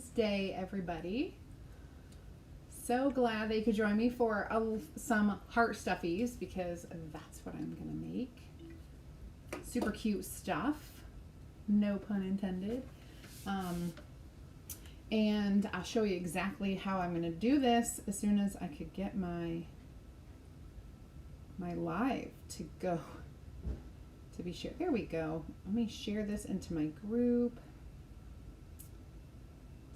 Wednesday, everybody. So glad that you could join me for some heart stuffies because that's what I'm gonna make. Super cute stuff, no pun intended. And I'll show you exactly how I'm gonna do this as soon as I could get my live to go to be shared. There we go. Let me share this into my group,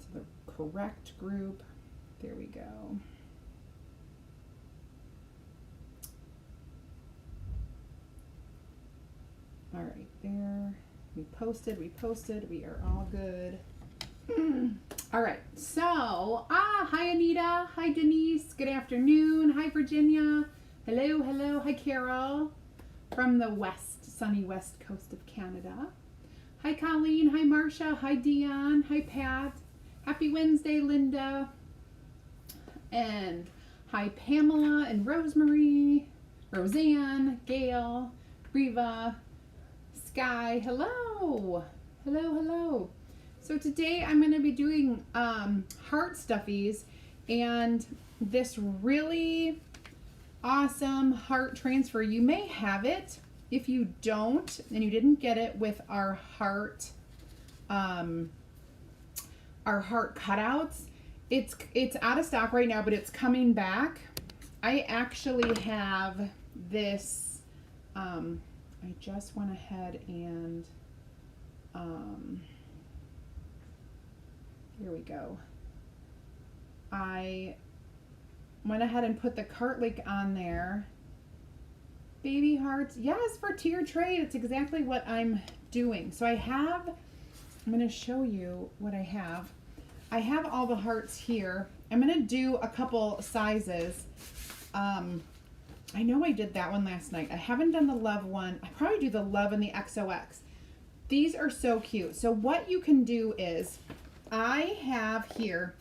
to the correct group. There we go. All right, there. We posted, we are all good. All right, so, hi Anita, hi Denise, good afternoon, hi Virginia, hello, hi Carol, from the sunny west coast of Canada. Hi Colleen, hi Marcia, hi Dion, hi Pat, happy Wednesday Linda, and hi Pamela and Rosemary, Roseanne, Gail, Riva, Sky, hello. So today I'm going to be doing heart stuffies and this really awesome heart transfer. You may have it. If you don't and you didn't get it with our heart cutouts, it's out of stock right now, but it's coming back. I actually have this. I just went ahead and here we go. I went ahead and put the cart link on there. Baby hearts, yes, for tier trade. It's exactly what I'm doing. So I'm going to show you what I have. I have all the hearts here. I'm going to do a couple sizes. I know I did that one last night. I haven't done the love one. I probably do the love and the XOX. These are so cute. So what you can do is, I have here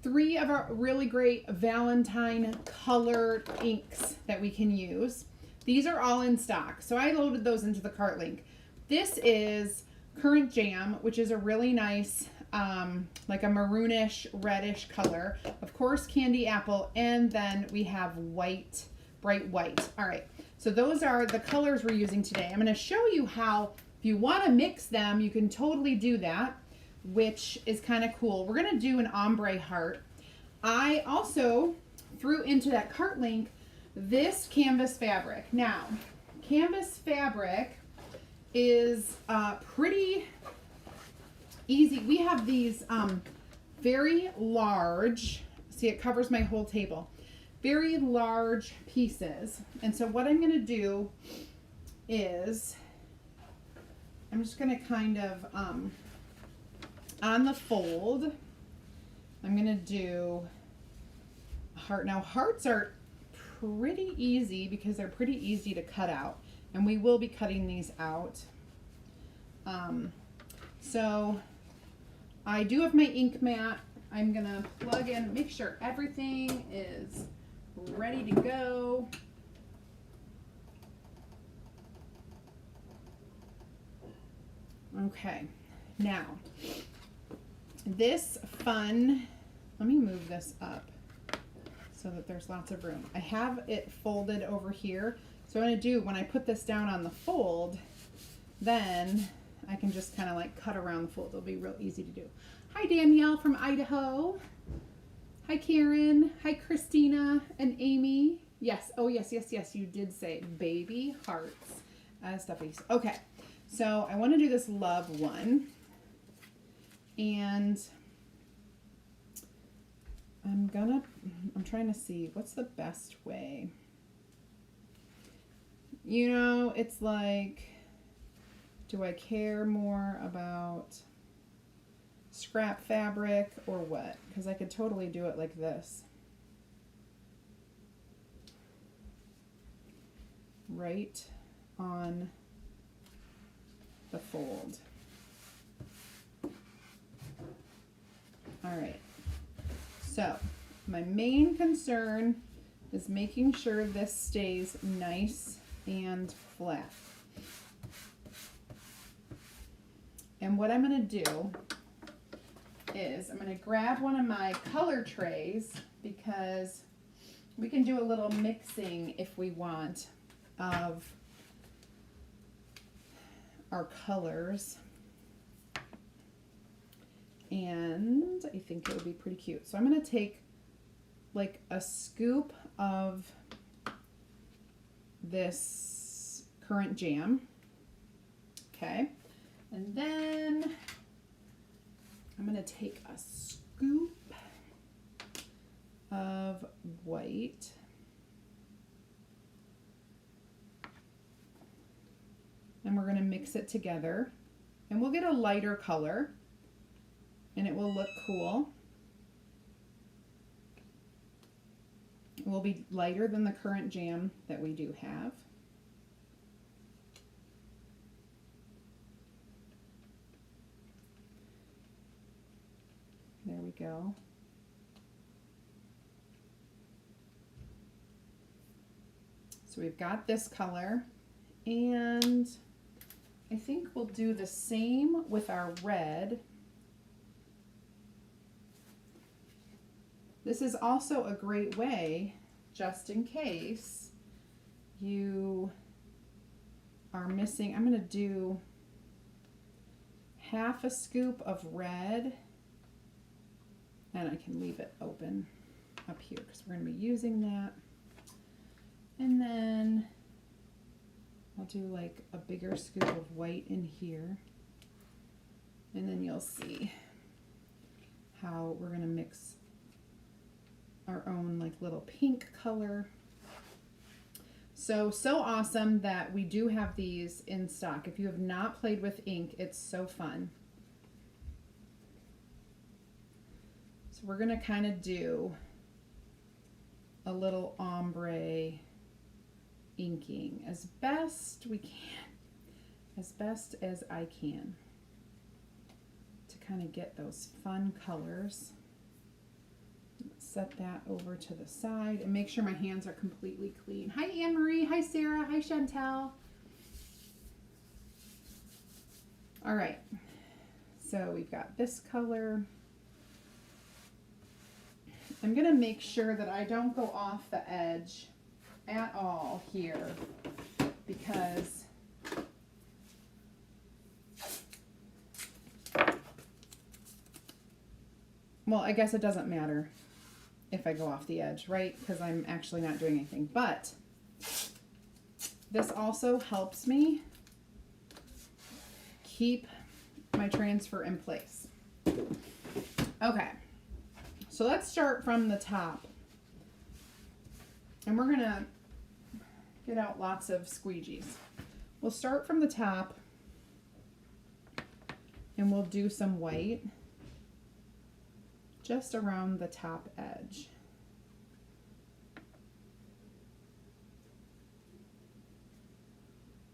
3 of our really great Valentine colored inks that we can use. These are all in stock. So I loaded those into the cart link. This is Currant Jam, which is a really nice, like a maroonish, reddish color. Of course, Candy Apple, and then we have white, bright white. All right, so those are the colors we're using today. I'm gonna show you how, if you wanna mix them, you can totally do that, which is kind of cool. We're gonna do an ombre heart. I also threw into that cart link this canvas fabric. Now, canvas fabric is pretty easy. We have these very large, see, it covers my whole table, very large pieces. And so what I'm gonna do is, I'm just gonna kind of, on the fold, I'm gonna do a heart. Now hearts are pretty easy because they're pretty easy to cut out, and we will be cutting these out. So I do have my ink mat. I'm gonna plug in, make sure everything is ready to go. Okay, now this fun, let me move this up so that there's lots of room. I have it folded over here. So what I'm gonna do, when I put this down on the fold, then I can just kind of like cut around the fold. It'll be real easy to do. Hi Danielle from Idaho. Hi Karen. Hi Christina and Amy. Yes, oh yes, you did say baby hearts stuffies. Okay, so I want to do this love one. And I'm trying to see what's the best way. You know, it's like, do I care more about scrap fabric or what? Because I could totally do it like this. Right on the fold. All right, so my main concern is making sure this stays nice and flat. And what I'm going to do is I'm going to grab one of my color trays because we can do a little mixing if we want of our colors. And I think it would be pretty cute. So I'm going to take like a scoop of this currant jam. Okay. And then I'm going to take a scoop of white. And we're going to mix it together. And we'll get a lighter color. And it will look cool. It will be lighter than the currant jam that we do have. There we go. So we've got this color, and I think we'll do the same with our red. This is also a great way, just in case you are missing. I'm going to do half a scoop of red, and I can leave it open up here because we're going to be using that. And then I'll do like a bigger scoop of white in here, and then you'll see how we're going to mix our own like little pink color. So awesome that we do have these in stock. If you have not played with ink, it's so fun. So we're going to kind of do a little ombre inking as best we can, as best as I can, to kind of get those fun colors. Set that over to the side and make sure my hands are completely clean. Hi Anne Marie, hi Sarah, hi Chantel. All right, so we've got this color. I'm gonna make sure that I don't go off the edge at all here, because well, I guess it doesn't matter if I go off the edge, right? Because I'm actually not doing anything. But this also helps me keep my transfer in place. Okay, so let's start from the top. And we're gonna get out lots of squeegees. We'll start from the top and we'll do some white just around the top edge.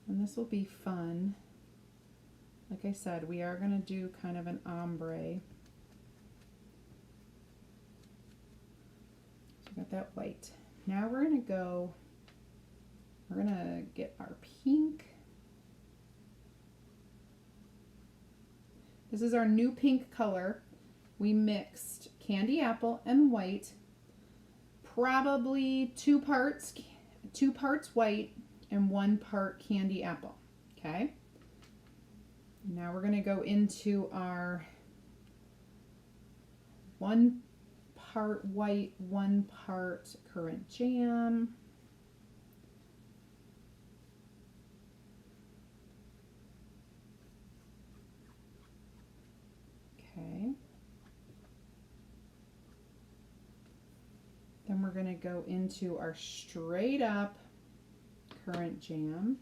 And this will be fun. Like I said, we are going to do kind of an ombre. So we got that white. Now we're going to get our pink. This is our new pink color. We mixed candy apple and white, probably two parts white and 1 part candy apple. Okay. Now we're going to go into our 1 part white, 1 part currant jam. Okay. Then we're going to go into our straight up currant jam.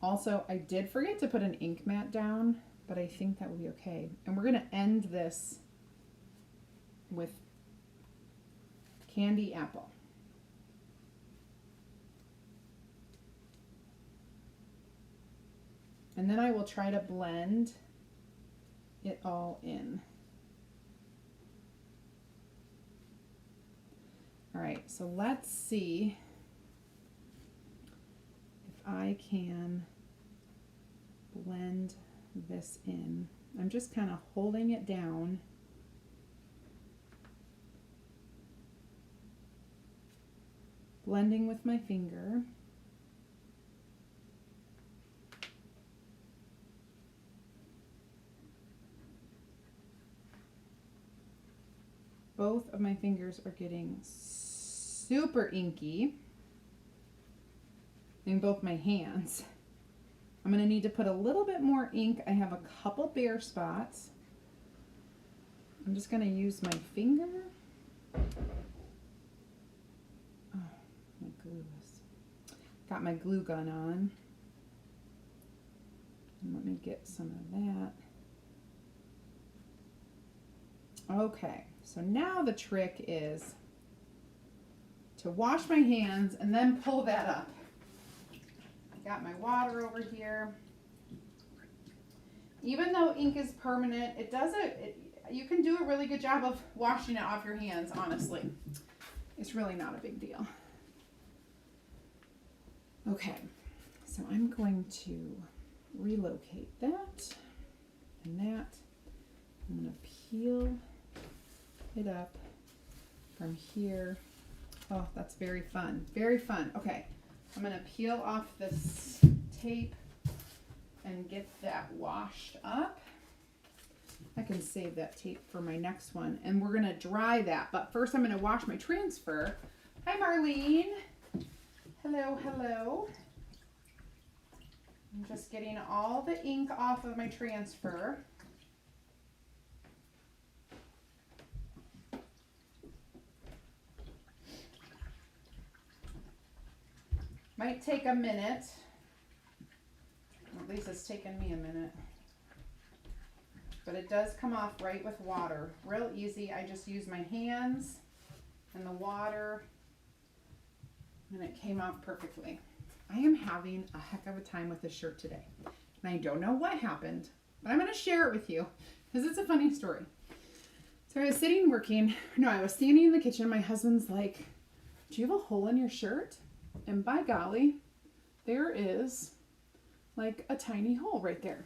Also, I did forget to put an ink mat down, but I think that will be okay. And we're going to end this with candy apple. And then I will try to blend it all in. All right, so let's see if I can blend this in. I'm just kind of holding it down. Blending with my finger. Both of my fingers are getting super inky. In both my hands. I'm going to need to put a little bit more ink. I have a couple bare spots. I'm just going to use my finger. Oh, my glue is... Got my glue gun on. And let me get some of that. Okay, so now the trick is to wash my hands and then pull that up. Got my water over here. Even though ink is permanent, you can do a really good job of washing it off your hands, honestly. It's really not a big deal. Okay, so I'm going to relocate that and that. I'm going to peel it up from here. Oh, that's very fun. Very fun. Okay. I'm going to peel off this tape and get that washed up. I can save that tape for my next one. And we're going to dry that. But first I'm going to wash my transfer. Hi, Marlene. Hello, hello. I'm just getting all the ink off of my transfer. Might take a minute. At least it's taken me a minute. But it does come off right with water. Real easy. I just use my hands and the water and it came off perfectly. I am having a heck of a time with this shirt today. And I don't know what happened, but I'm going to share it with you because it's a funny story. So I was sitting working. No, I was standing in the kitchen. My husband's like, do you have a hole in your shirt? And by golly, there is like a tiny hole right there.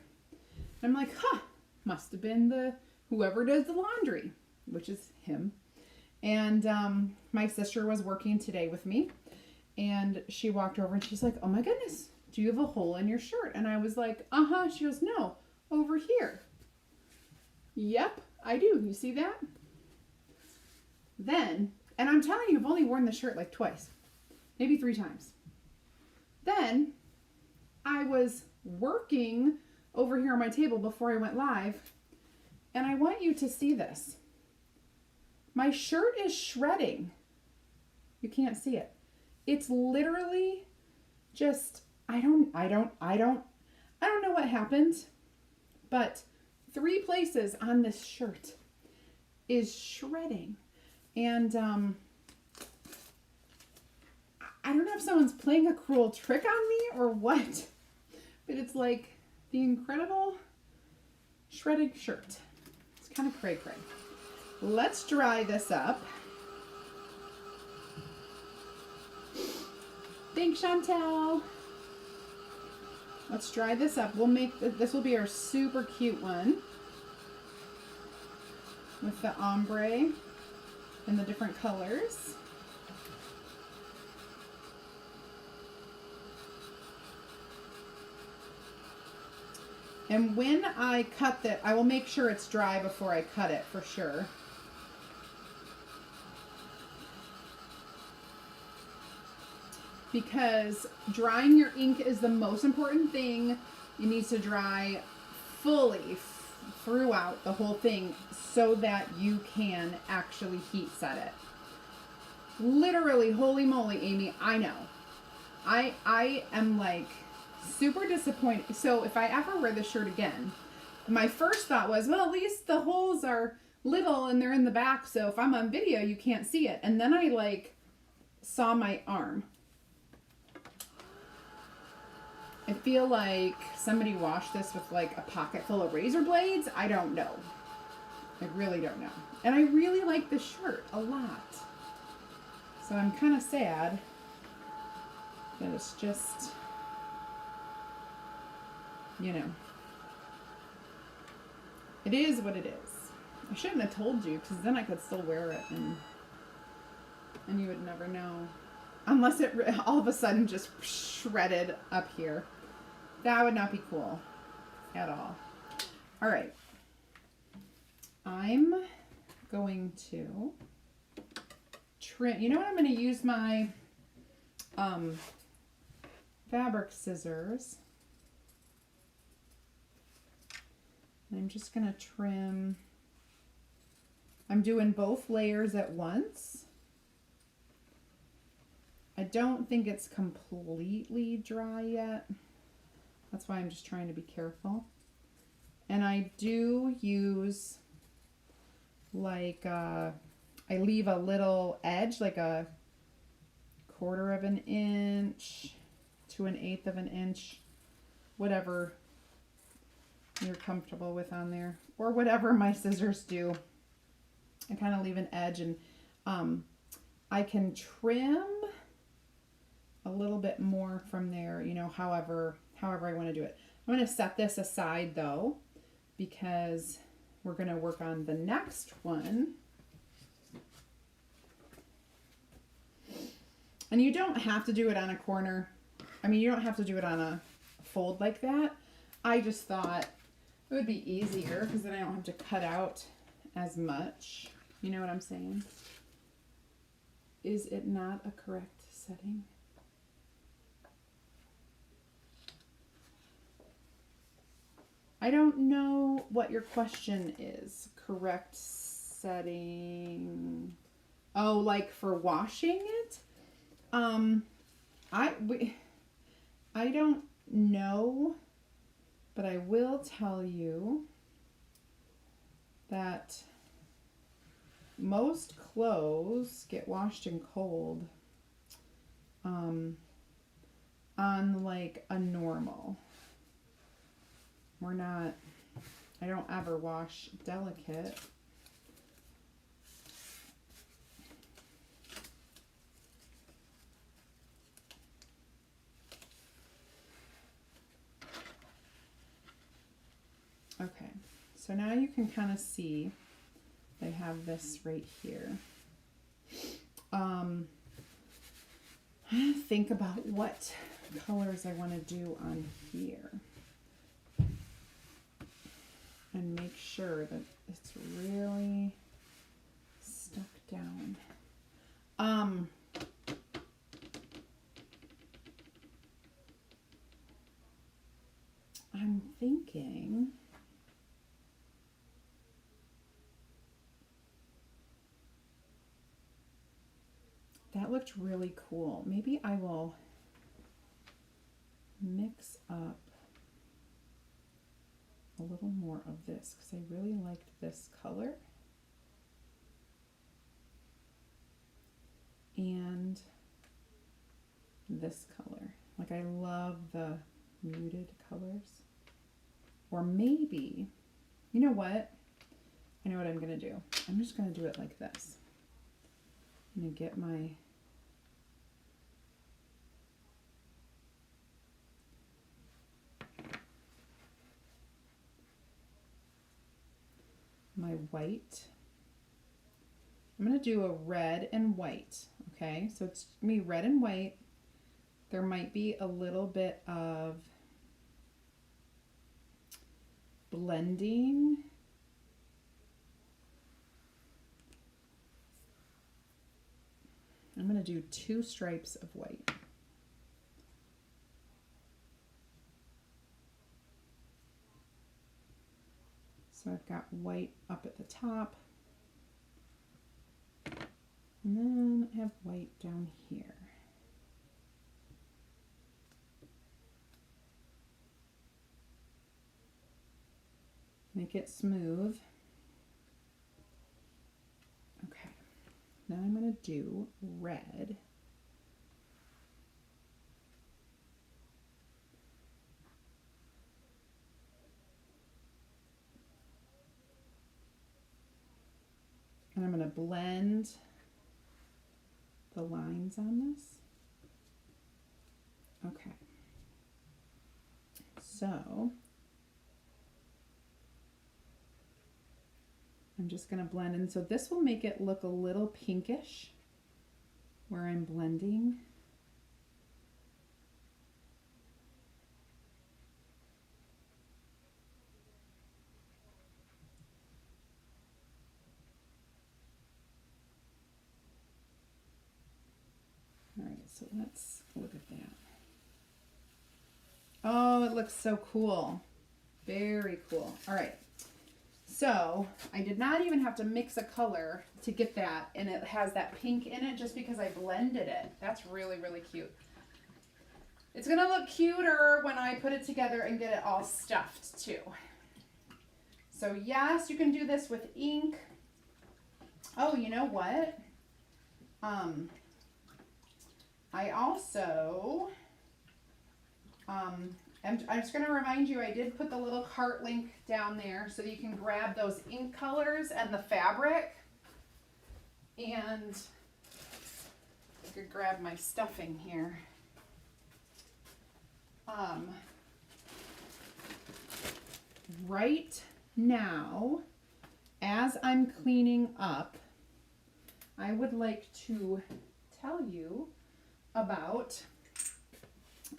I'm like, huh, must have been whoever does the laundry, which is him. And my sister was working today with me and she walked over and she's like, oh my goodness, do you have a hole in your shirt? And I was like, uh-huh. She goes, no, over here. Yep, I do. You see that? Then, and I'm telling you, I've only worn the shirt like twice. Maybe 3 times. Then I was working over here on my table before I went live, and I want you to see this. My shirt is shredding. You can't see it. It's literally just, I don't know what happened, but 3 places on this shirt is shredding. And I don't know if someone's playing a cruel trick on me or what, but it's like the incredible shredded shirt. It's kind of cray-cray. Let's dry this up. Thanks, Chantel. Let's dry this up. We'll make this will be our super cute one with the ombre and the different colors. And when I cut it, I will make sure it's dry before I cut it for sure. Because drying your ink is the most important thing. It needs to dry fully throughout the whole thing so that you can actually heat set it. Literally, holy moly, Amy, I know. I am like super disappointed. So if I ever wear this shirt again, my first thought was, well, at least the holes are little and they're in the back, so if I'm on video you can't see it. And then I like saw my arm. I feel like somebody washed this with like a pocket full of razor blades. I don't know. I really don't know. And I really like this shirt a lot. So I'm kind of sad that it's just, you know, it is what it is. I shouldn't have told you, because then I could still wear it and you would never know. Unless it all of a sudden just shredded up here. That would not be cool at all. All right. I'm going to trim. You know what? I'm going to use my fabric scissors. I'm just going to trim. I'm doing both layers at once. I don't think it's completely dry yet. That's why I'm just trying to be careful. And I do use like, I leave a little edge, like a 1/4 of an inch to 1/8 of an inch, whatever you're comfortable with on there, or whatever my scissors do. I kind of leave an edge, and I can trim a little bit more from there, you know, however I want to do it. I'm going to set this aside though, because we're going to work on the next one. And you don't have to do it on a corner. I mean, you don't have to do it on a fold like that. I just thought it would be easier because then I don't have to cut out as much. You know what I'm saying? Is it not a correct setting? I don't know what your question is. Correct setting. Oh, like for washing it? I don't know, but I will tell you that most clothes get washed in cold on like a normal. I don't ever wash delicate. Okay, so now you can kind of see I have this right here. Think about what colors I want to do on here and make sure that it's really stuck down. I'm thinking that looked really cool. Maybe I will mix up a little more of this because I really liked this color. And this color. Like, I love the muted colors. Or maybe, you know what? I know what I'm going to do. I'm just going to do it like this. I'm going to get my white. I'm going to do a red and white, okay? So it's me red and white. There might be a little bit of blending. I'm going to do 2 stripes of white. So I've got white up at the top. And then I have white down here. Make it smooth. Okay, now I'm going to do red. And I'm going to blend the lines on this. Okay. So I'm just going to blend in. So this will make it look a little pinkish where I'm blending. All right, so let's look at that. Oh, it looks so cool. Very cool. All right. So I did not even have to mix a color to get that, and it has that pink in it just because I blended it. That's really, really cute. It's gonna look cuter when I put it together and get it all stuffed too. So yes, you can do this with ink. Oh, you know what? I also, I'm just going to remind you, I did put the little cart link down there so that you can grab those ink colors and the fabric. And I could grab my stuffing here. Right now, as I'm cleaning up, I would like to tell you about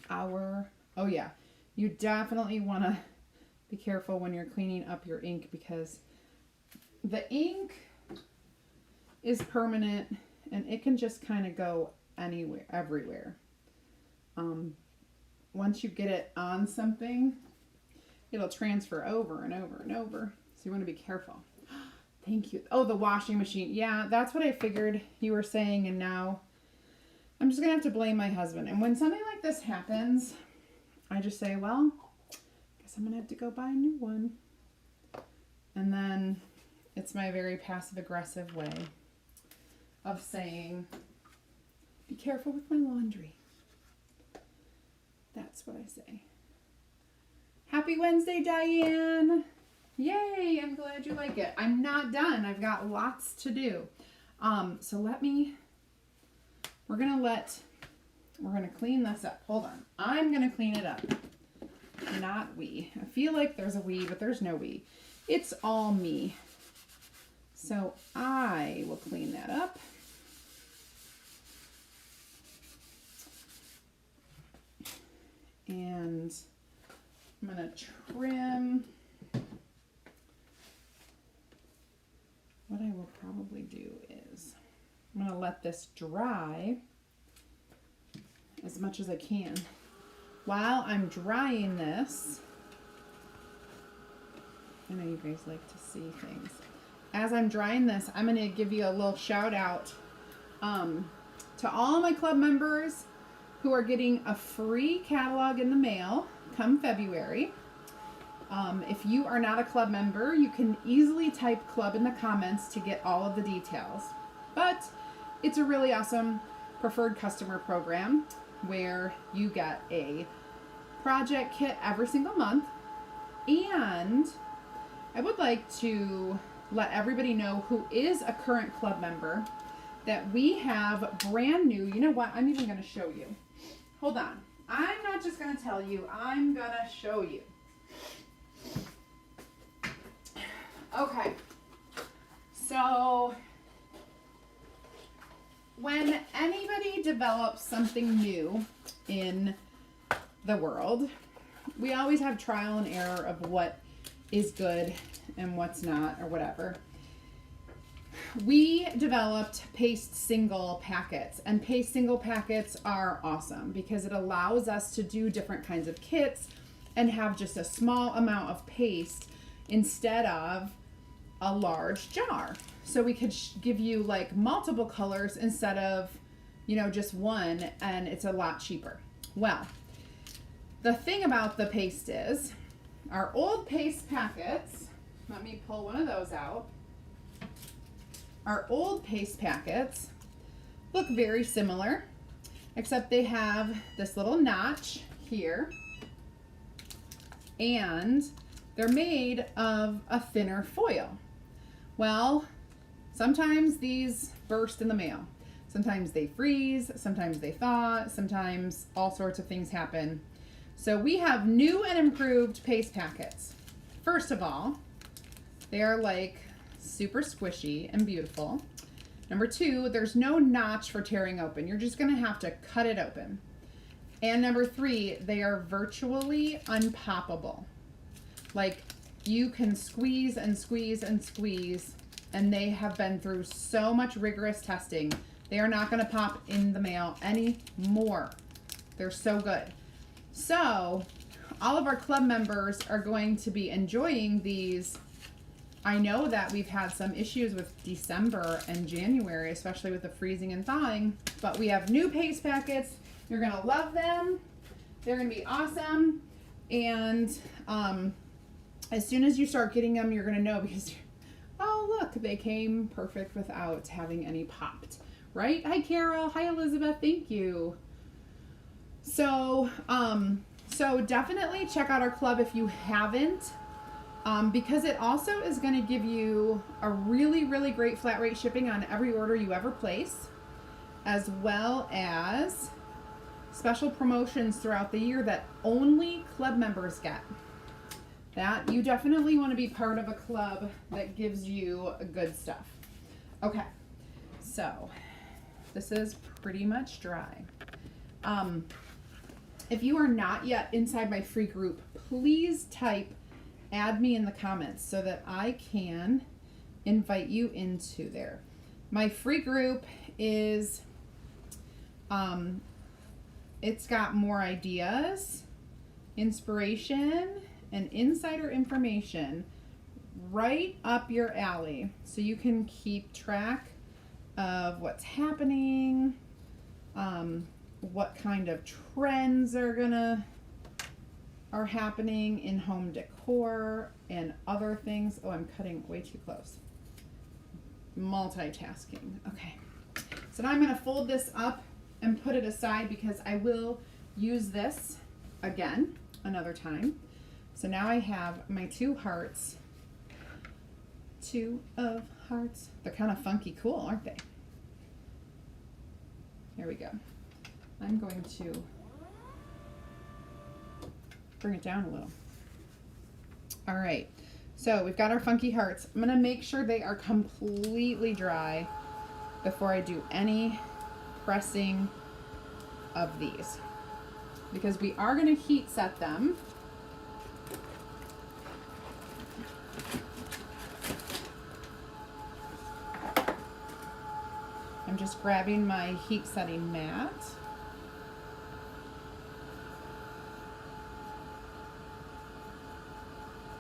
our, oh yeah, you definitely want to be careful when you're cleaning up your ink because the ink is permanent and it can just kind of go anywhere, everywhere. Once you get it on something, it'll transfer over and over and over. So you want to be careful. Thank you. Oh, the washing machine. Yeah, that's what I figured you were saying. And now I'm just going to have to blame my husband. And when something like this happens, I just say, well, I guess I'm going to have to go buy a new one. And then it's my very passive aggressive way of saying, be careful with my laundry. That's what I say. Happy Wednesday, Diane. Yay, I'm glad you like it. I'm not done. I've got lots to do. So we're going to clean this up. Hold on. I'm going to clean it up. Not we. I feel like there's a we, but there's no we. It's all me. So I will clean that up. And I'm going to trim. What I will probably do is I'm going to let this dry as much as I can. While I'm drying this, I know you guys like to see things. As I'm drying this, I'm going to give you a little shout out to all my club members who are getting a free catalog in the mail come February. If you are not a club member, you can easily type club in the comments to get all of the details. But it's a really awesome preferred customer program where you get a project kit every single month. And I would like to let everybody know who is a current club member that we have brand new, you know what, I'm even going to show you. Hold on. I'm not just going to tell you, I'm going to show you. Okay, so when anybody develops something new in the world, we always have trial and error of what is good and what's not or whatever. We developed paste single packets, and paste single packets are awesome because it allows us to do different kinds of kits and have just a small amount of paste instead of a large jar. So we could give you like multiple colors instead of, you know, just one, and it's a lot cheaper. Well, the thing about the paste is our old paste packets, let me pull one of those out. Our old paste packets look very similar, except they have this little notch here, and they're made of a thinner foil. Well, sometimes these burst in the mail. Sometimes they freeze, sometimes they thaw, sometimes all sorts of things happen. So we have new and improved paste packets. First of all, they are like super squishy and beautiful. Number two, there's no notch for tearing open. You're just gonna have to cut it open. And number three, they are virtually unpoppable. Like you can squeeze and squeeze and squeeze, and they have been through so much rigorous testing. They are not gonna pop in the mail anymore. They're so good. So all of our club members are going to be enjoying these. I know that we've had some issues with December and January, especially with the freezing and thawing, but we have new paste packets. You're gonna love them. They're gonna be awesome. And as soon as you start getting them, you're gonna know because, oh look, they came perfect without having any popped, right? Hi Carol, hi Elizabeth, thank you. So, so definitely check out our club if you haven't. Because it also is going to give you a really, really great flat rate shipping on every order you ever place, as well as special promotions throughout the year that only club members get. That you definitely want to be part of a club that gives you good stuff. Okay, so this is pretty much dry. If you are not yet inside my free group, please type add me in the comments so that I can invite you into there. My free group is, it's got more ideas, inspiration, and insider information right up your alley. So you can keep track of what's happening, what kind of trends are happening in home decor and other things. Oh, I'm cutting way too close. Multitasking. Okay. So now I'm going to fold this up and put it aside because I will use this again another time. So now I have my two hearts. Two of hearts. They're kind of funky cool, aren't they? Here we go. I'm going to bring it down a little. All right, so we've got our funky hearts. I'm gonna make sure they are completely dry before I do any pressing of these, because we are gonna heat set them. I'm just grabbing my heat setting mat.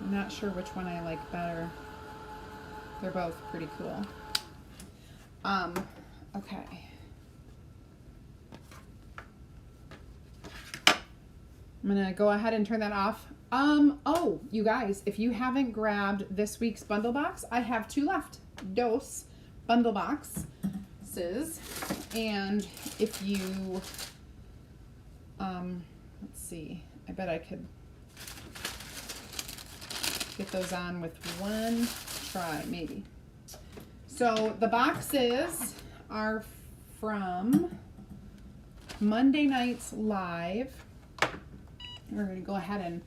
I'm not sure which one I like better. They're both pretty cool. Okay. I'm gonna go ahead and turn that off. Oh, you guys, if you haven't grabbed this week's bundle box, I have two left. Dos bundle boxes. And if you, let's see, I bet I could get those on with one try, maybe. So the boxes are from Monday night's live. We're going to go ahead and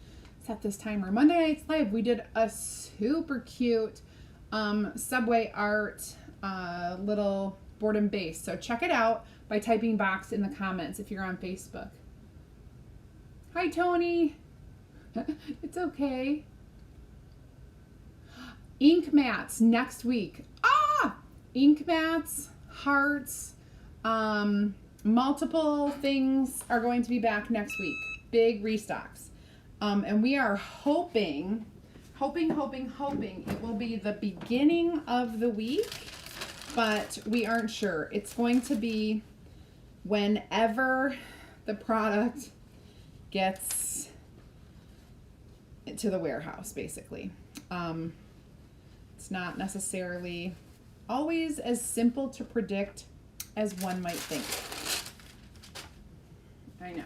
set this timer. Monday night's live, we did a super cute Subway art little board and base. So check it out by typing box in the comments if you're on Facebook. Hi, Tony. It's okay. Ink mats next week. Ink mats, hearts, multiple things are going to be back next week. Big restocks. And we are hoping it will be the beginning of the week, but we aren't sure. It's going to be whenever the product gets to the warehouse, basically. It's not necessarily always as simple to predict as one might think. I know.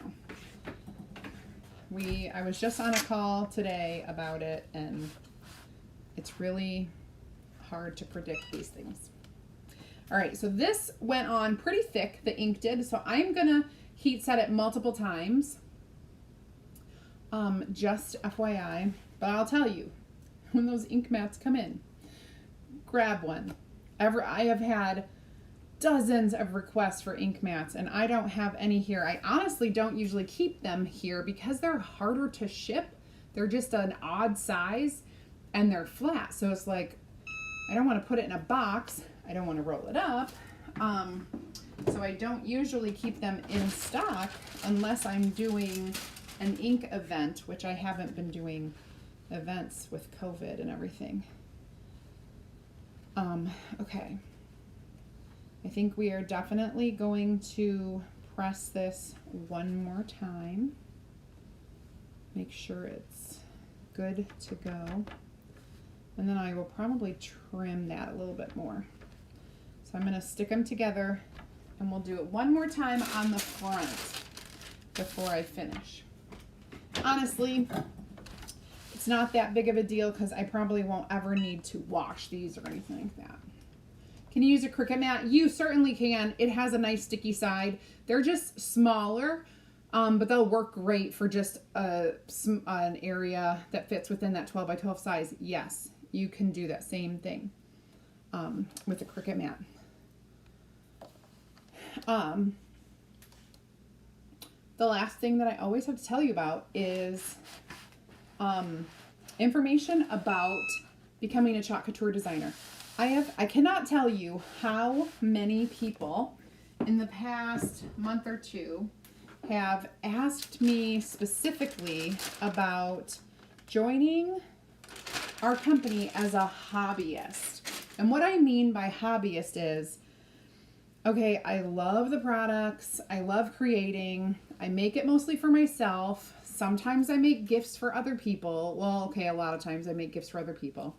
I was just on a call today about it, and it's really hard to predict these things. All right, so this went on pretty thick, the ink did, so I'm gonna heat set it multiple times. Just FYI, but I'll tell you, when those ink mats come in, grab one. I have had dozens of requests for ink mats, and I don't have any here. I honestly don't usually keep them here because they're harder to ship. They're just an odd size and they're flat. So it's like, I don't want to put it in a box. I don't want to roll it up. So I don't usually keep them in stock unless I'm doing an ink event, which I haven't been doing events with COVID and everything. Okay. I think we are definitely going to press this one more time. Make sure it's good to go. And then I will probably trim that a little bit more. So I'm going to stick them together and we'll do it one more time on the front before I finish. Honestly, it's not that big of a deal because I probably won't ever need to wash these or anything like that. Can you use a Cricut mat? You certainly can. It has a nice sticky side. They're just smaller, but they'll work great for just an area that fits within that 12 by 12 size. Yes, you can do that same thing with a Cricut mat. The last thing that I always have to tell you about is information about becoming a chalk couture designer. I cannot tell you how many people in the past month or two have asked me specifically about joining our company as a hobbyist. And what I mean by hobbyist is, okay, I love the products, I love creating, I make it mostly for myself. Sometimes I make gifts for other people. Well, okay, a lot of times I make gifts for other people.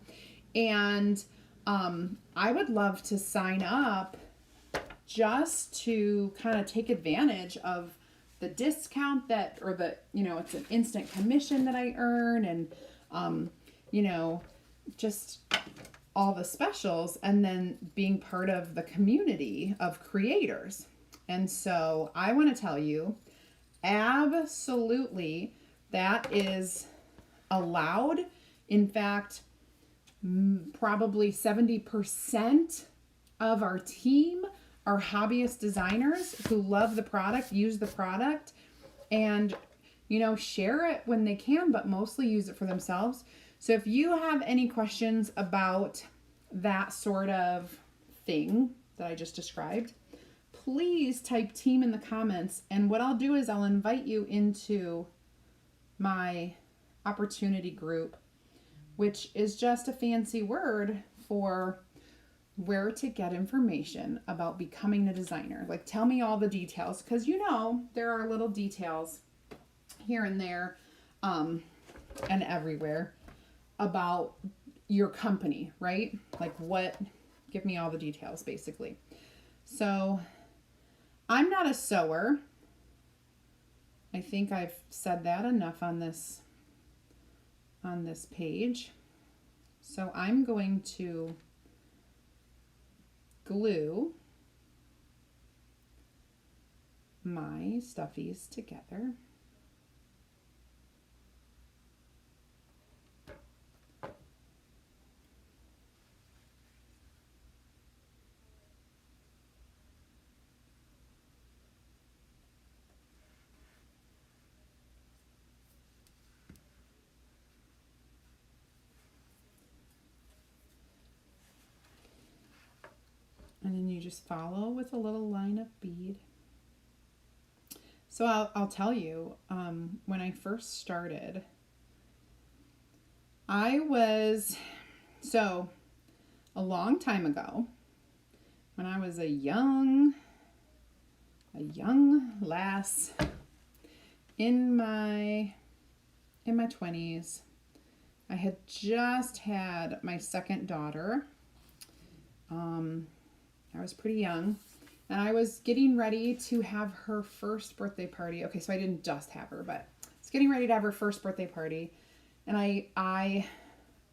And I would love to sign up just to kind of take advantage of the discount that, or the, you know, it's an instant commission that I earn, and, you know, just all the specials, and then being part of the community of creators. And so I want to tell you, absolutely, that is allowed. In fact, probably 70% of our team are hobbyist designers who love the product, use the product, and, you know, share it when they can, but mostly use it for themselves. So if you have any questions about that sort of thing that I just described, please type team in the comments. And what I'll do is I'll invite you into my opportunity group, which is just a fancy word for where to get information about becoming a designer. Like, tell me all the details, because you know there are little details here and there and everywhere about your company, right? Like, what, give me all the details basically. So I'm not a sewer. I think I've said that enough on this page. So I'm going to glue my stuffies together. And then you just follow with a little line of bead. So I'll tell you, when I first started, so a long time ago, when I was a young lass in my 20s, I had just had my second daughter. I was pretty young, and I was getting ready to have her first birthday party. Okay, so I didn't just have her, but I was getting ready to have her first birthday party, and I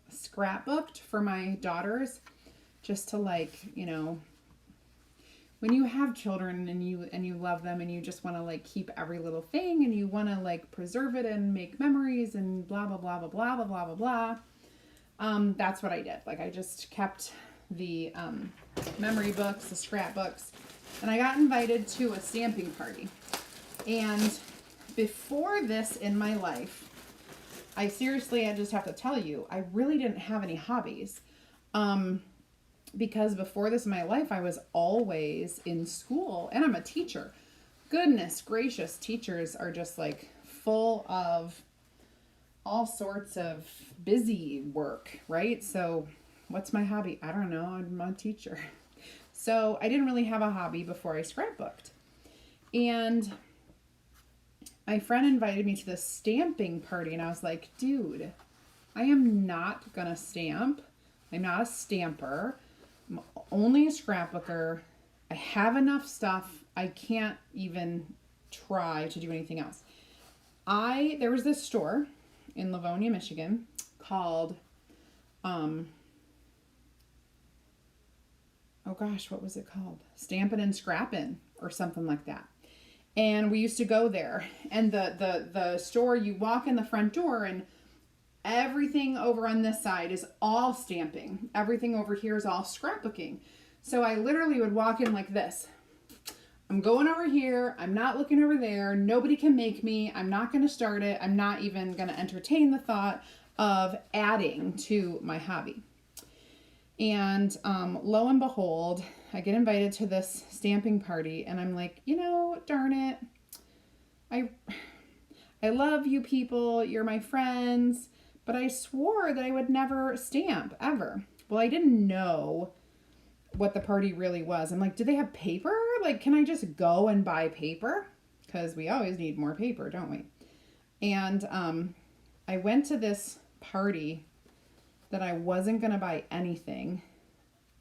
scrapbooked for my daughters just to, like, you know, when you have children and you love them and you just want to like keep every little thing and you want to like preserve it and make memories and blah blah blah blah blah blah blah blah blah. That's what I did. Like I just kept the memory books, the scrapbooks, and I got invited to a stamping party. And before this in my life, I just have to tell you, I really didn't have any hobbies. Because before this in my life, I was always in school, and I'm a teacher. Goodness gracious, teachers are just like full of all sorts of busy work, right? So what's my hobby? I don't know. I'm a teacher. So I didn't really have a hobby before I scrapbooked. And my friend invited me to this stamping party, and I was like, dude, I am not gonna stamp. I'm not a stamper. I'm only a scrapbooker. I have enough stuff. I can't even try to do anything else. There was this store in Livonia, Michigan called, oh gosh, what was it called? Stampin' and Scrappin' or something like that. And we used to go there. And the store, you walk in the front door and everything over on this side is all stamping. Everything over here is all scrapbooking. So I literally would walk in like this. I'm going over here. I'm not looking over there. Nobody can make me. I'm not going to start it. I'm not even going to entertain the thought of adding to my hobby. And lo and behold, I get invited to this stamping party and I'm like, darn it. I love you people. You're my friends. But I swore that I would never stamp, ever. Well, I didn't know what the party really was. I'm like, do they have paper? Like, can I just go and buy paper? Because we always need more paper, don't we? And I went to this party that I wasn't going to buy anything.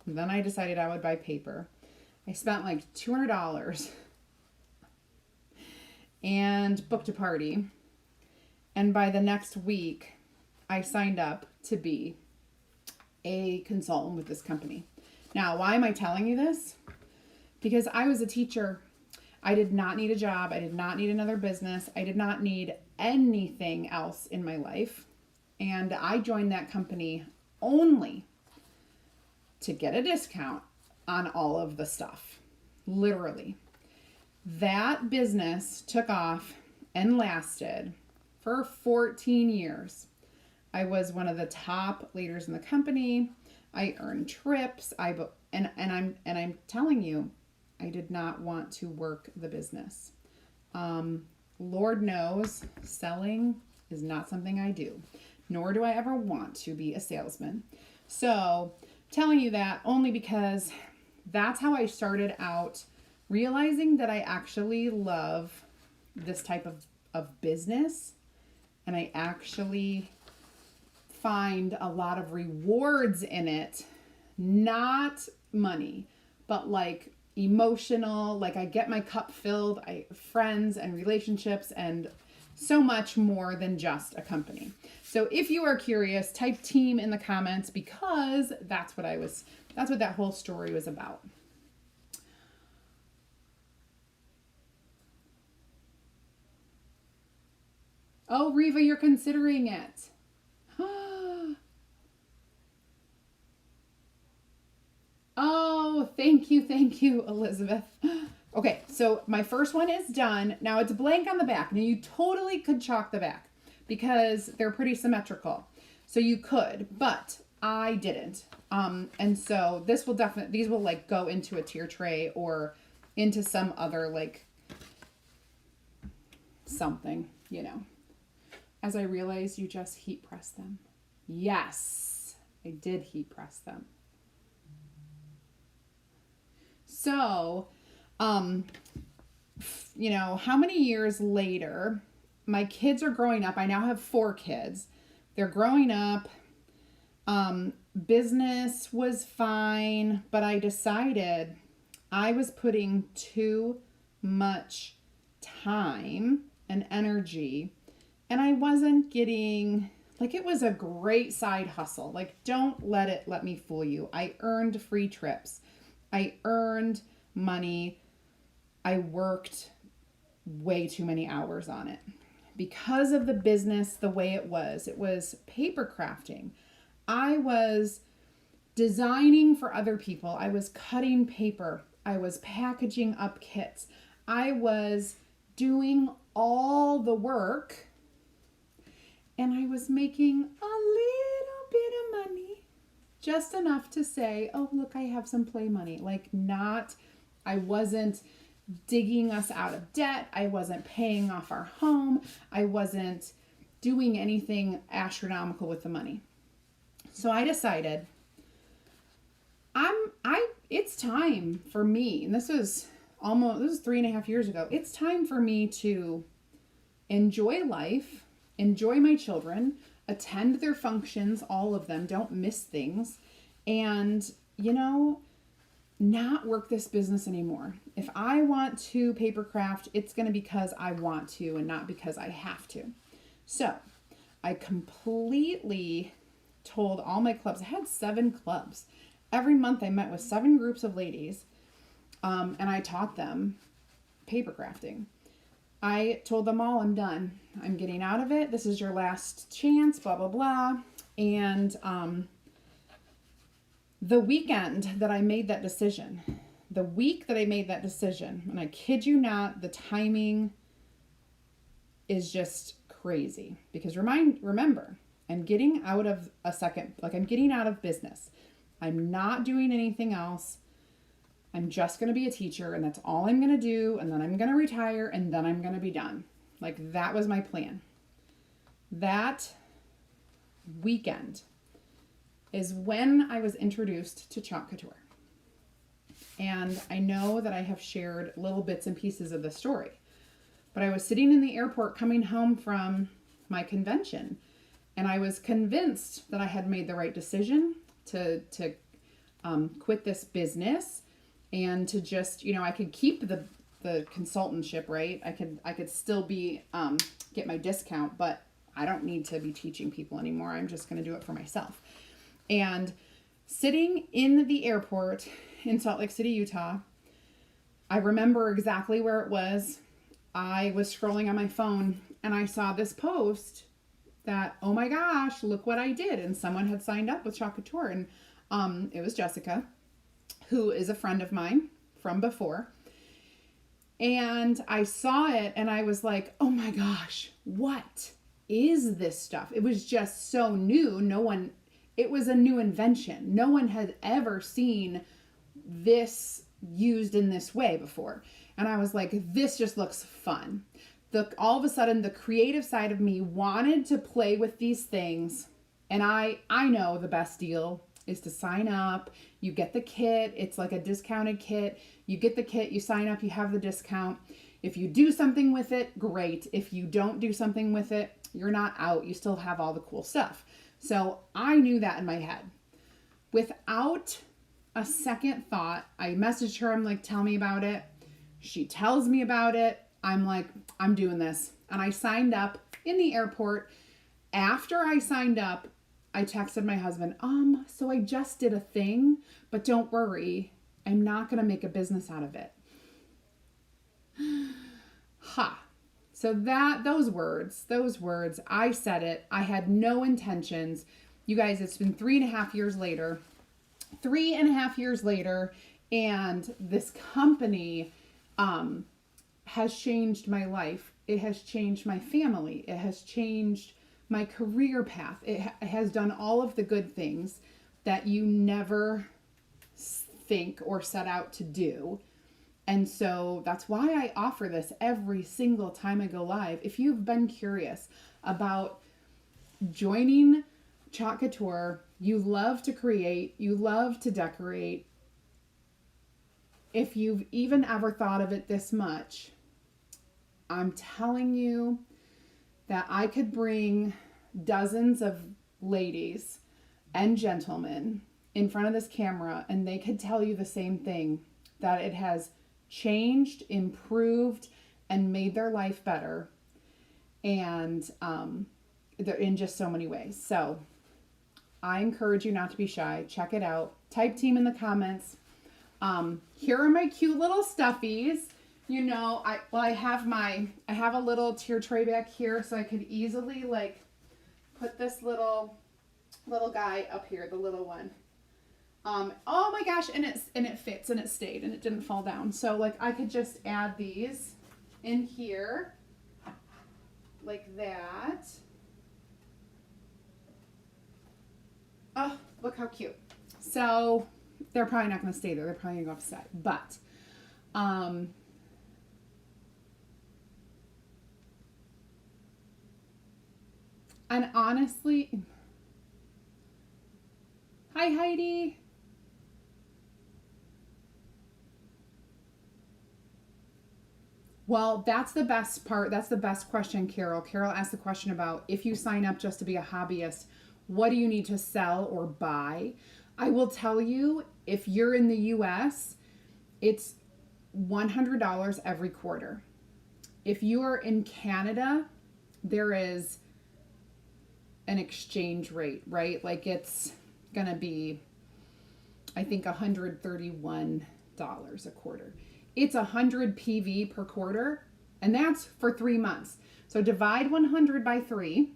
And then I decided I would buy paper. I spent like $200 and booked a party. And by the next week, I signed up to be a consultant with this company. Now, why am I telling you this? Because I was a teacher. I did not need a job. I did not need another business. I did not need anything else in my life. And I joined that company only to get a discount on all of the stuff. Literally. That business took off and lasted for 14 years. I was one of the top leaders in the company. I earned trips. And I'm telling you, I did not want to work the business. Lord knows, selling is not something I do, nor do I ever want to be a salesman. So, telling you that only because that's how I started out, realizing that I actually love this type of business, and I actually find a lot of rewards in it, not money, but like emotional, like I get my cup filled, friends and relationships and so much more than just a company. So if you are curious, type team in the comments because that's what that whole story was about. Oh, Reva, you're considering it. Oh, thank you, Elizabeth. Okay, so my first one is done. Now it's blank on the back. Now you totally could chalk the back because they're pretty symmetrical. So you could, but I didn't. And so these will like go into a tier tray or into some other like something, As I realized, you just heat press them. Yes, I did heat press them. So, how many years later, my kids are growing up. I now have 4 kids. They're growing up. Business was fine, but I decided I was putting too much time and energy, and I wasn't getting, like, it was a great side hustle. Like, don't let me fool you. I earned free trips. I earned money. I worked way too many hours on it. Because of the business the way it was paper crafting. I was designing for other people. I was cutting paper. I was packaging up kits. I was doing all the work, and I was making a little bit of money, just enough to say, oh, look, I have some play money. I wasn't digging us out of debt. I wasn't paying off our home. I wasn't doing anything astronomical with the money. So I decided it's time for me, and this was 3.5 years ago. It's time for me to enjoy life, enjoy my children, attend their functions, all of them, don't miss things, and, not work this business anymore. If I want to paper craft, it's going to be because I want to and not because I have to. So I completely told all my clubs. I had 7 clubs. Every month I met with 7 groups of ladies, and I taught them paper crafting. I told them all, I'm done. I'm getting out of it. This is your last chance, blah, blah, blah. And the weekend that I made that decision, and I kid you not, the timing is just crazy. Because remember, I'm getting out of I'm getting out of business. I'm not doing anything else. I'm just going to be a teacher, and that's all I'm going to do, and then I'm going to retire, and then I'm going to be done. That was my plan. That weekend is when I was introduced to Chalk Couture. And I know that I have shared little bits and pieces of the story, but I was sitting in the airport coming home from my convention, and I was convinced that I had made the right decision to quit this business and to just, I could keep the consultantship, right? I could still be, get my discount, but I don't need to be teaching people anymore. I'm just going to do it for myself. And sitting in the airport in Salt Lake City, Utah, I remember exactly where it was. I was scrolling on my phone and I saw this post that, oh my gosh, look what I did. And someone had signed up with Chalk Couture, and it was Jessica, who is a friend of mine from before. And I saw it and I was like, oh my gosh, what is this stuff? It was just so new. It was a new invention. No one had ever seen this used in this way before. And I was like, this just looks fun. All of a sudden, the creative side of me wanted to play with these things. And I know the best deal is to sign up. You get the kit. It's like a discounted kit. You get the kit, you sign up, you have the discount. If you do something with it, great. If you don't do something with it, you're not out. You still have all the cool stuff. So I knew that in my head. Without a second thought, I messaged her. I'm like, tell me about it. She tells me about it. I'm like, I'm doing this. And I signed up in the airport. After I signed up, I texted my husband, so I just did a thing, but don't worry, I'm not going to make a business out of it. Ha. So those words, I said it. I had no intentions. You guys, it's been 3.5 years later. 3.5 years later, and this company has changed my life. It has changed my family. It has changed my career path. It has done all of the good things that you never think or set out to do. And so that's why I offer this every single time I go live. If you've been curious about joining Chalk Couture, you love to create, you love to decorate. If you've even ever thought of it this much, I'm telling you that I could bring dozens of ladies and gentlemen in front of this camera and they could tell you the same thing, that it has changed, improved, and made their life better. And they're in just so many ways. So I encourage you not to be shy. Check it out. Type team in the comments. Here are my cute little stuffies. You know, I have a little tier tray back here, so I could easily like put this little guy up here, the little one. Oh my gosh, and it fits and it stayed and it didn't fall down. So like I could just add these in here like that. Oh, look how cute. So they're probably not going to stay there. They're probably going to go upset. But and honestly, hi Heidi. Well, that's the best part. That's the best question, Carol. Carol asked the question about if you sign up just to be a hobbyist, what do you need to sell or buy? I will tell you, if you're in the US, it's $100 every quarter. If you are in Canada, there is an exchange rate, right? Like it's gonna be, I think, $131 a quarter. It's 100 PV per quarter, and that's for 3 months. So divide 100 by 3.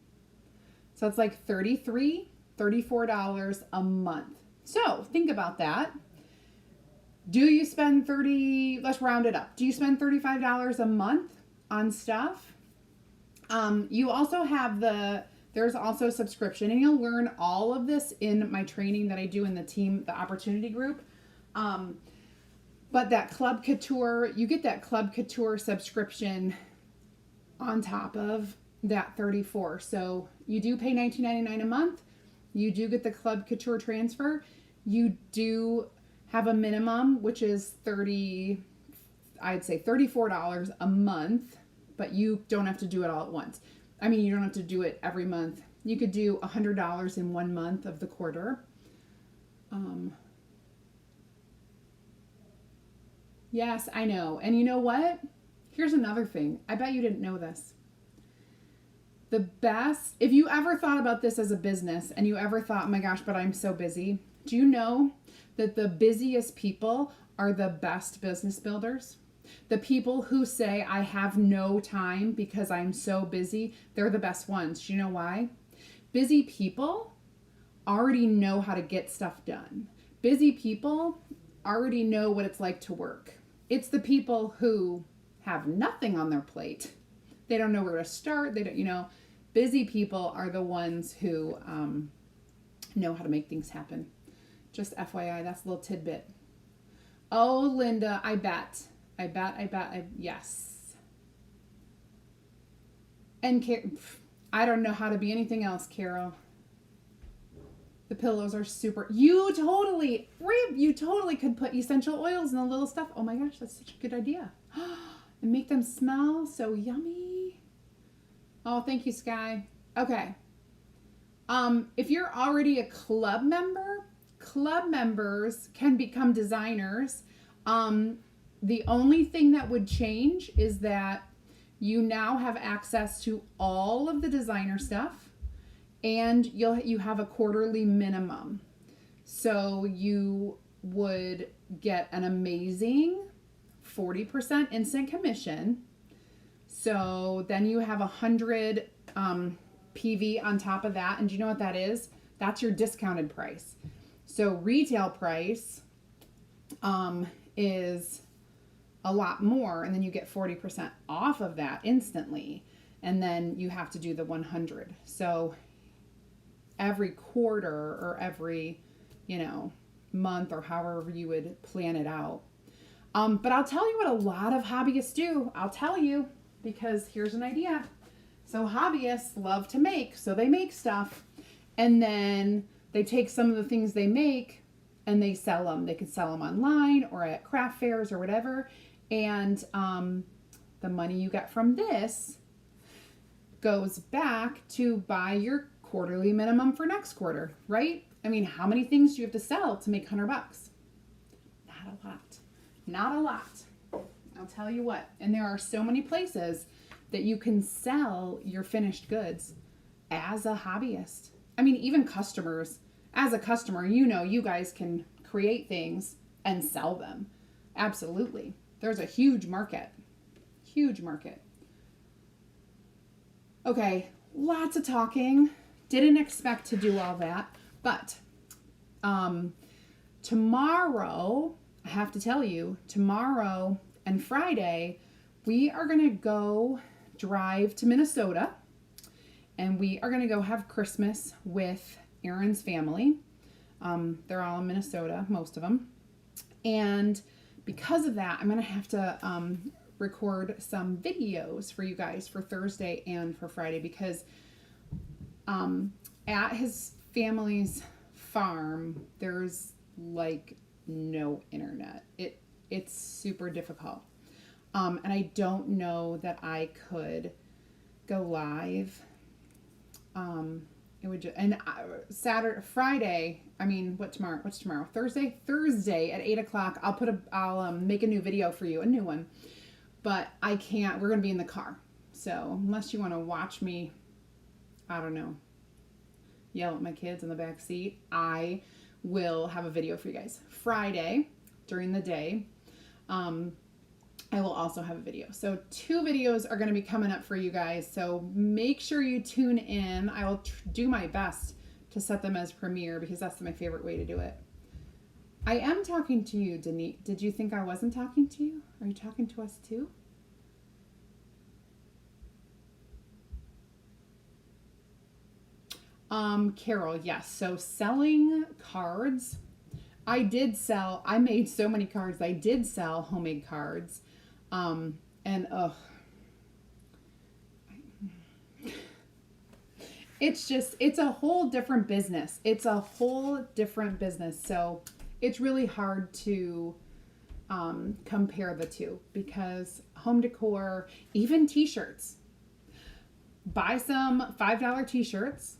So it's like $34 a month. So think about that. Do you spend let's round it up. Do you spend $35 a month on stuff? You also have there's also a subscription, and you'll learn all of this in my training that I do in the opportunity group. But that Club Couture, you get that Club Couture subscription on top of that $34. So you do pay $19.99 a month. You do get the Club Couture transfer. You do have a minimum, which is $34 a month, but you don't have to do it all at once. I mean, you don't have to do it every month. You could do $100 in 1 month of the quarter. Yes, I know. And you know what? Here's another thing. I bet you didn't know this. If you ever thought about this as a business and you ever thought, oh my gosh, but I'm so busy. Do you know that the busiest people are the best business builders? The people who say, I have no time because I'm so busy, they're the best ones. Do you know why? Busy people already know how to get stuff done. Busy people already know what it's like to work. It's the people who have nothing on their plate. They don't know where to start. They don't, busy people are the ones who know how to make things happen. Just FYI, that's a little tidbit. Oh, Linda, I bet. Yes. And I don't know how to be anything else, Carol. The pillows are super. You totally could put essential oils in the little stuff. Oh my gosh, that's such a good idea. And make them smell so yummy. Oh, thank you, Sky. Okay. If you're already a club member, club members can become designers. The only thing that would change is that you now have access to all of the designer stuff. And you have a quarterly minimum. So you would get an amazing 40% instant commission. So then you have 100 PV on top of that. And do you know what that is? That's your discounted price. So retail price is a lot more. And then you get 40% off of that instantly. And then you have to do the 100. So every quarter or every, month or however you would plan it out. But I'll tell you what a lot of hobbyists do. I'll tell you, because here's an idea. So hobbyists love to make, so they make stuff, and then they take some of the things they make and they sell them. They can sell them online or at craft fairs or whatever. And the money you get from this goes back to buy your quarterly minimum for next quarter, right? I mean, how many things do you have to sell to make $100? Not a lot. I'll tell you what. And there are so many places that you can sell your finished goods as a hobbyist. I mean, even customers. As a customer, you guys can create things and sell them. Absolutely. There's a huge market. Huge market. Okay, lots of talking. Didn't expect to do all that, but tomorrow, I have to tell you, tomorrow and Friday, we are going to go drive to Minnesota, and we are going to go have Christmas with Aaron's family. They're all in Minnesota, most of them. And because of that, I'm going to have to record some videos for you guys for Thursday and for Friday, because at his family's farm, there's like no internet. It's super difficult. And I don't know that I could go live. It would just, and Friday, I mean, what's tomorrow? Thursday at 8:00. I'll make a new video for you, a new one, but I can't, we're going to be in the car. So unless you want to watch me, I don't know, yell at my kids in the back seat, I will have a video for you guys. Friday during the day, I will also have a video. So 2 videos are going to be coming up for you guys. So make sure you tune in. I will do my best to set them as premiere, because that's my favorite way to do it. I am talking to you, Denise. Did you think I wasn't talking to you? Are you talking to us too? Carol, yes. So selling cards. I made so many cards. I did sell homemade cards. It's a whole different business. So it's really hard to compare the two, because home decor, even t-shirts, buy some $5 t-shirts,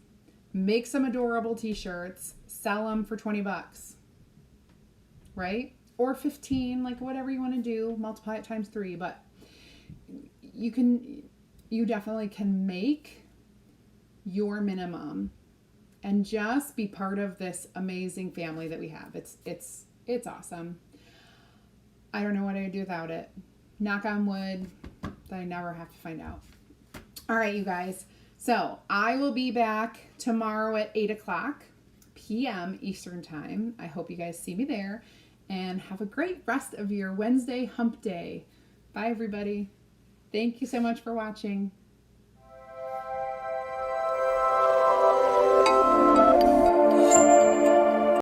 make some adorable t-shirts, sell them for $20, right? Or 15, like whatever you want to do, multiply it times 3, but you definitely can make your minimum and just be part of this amazing family that we have. It's awesome. I don't know what I'd do without it. Knock on wood that I never have to find out. All right, you guys. So I will be back tomorrow at 8:00 p.m. Eastern time. I hope you guys see me there, and have a great rest of your Wednesday hump day. Bye, everybody. Thank you so much for watching.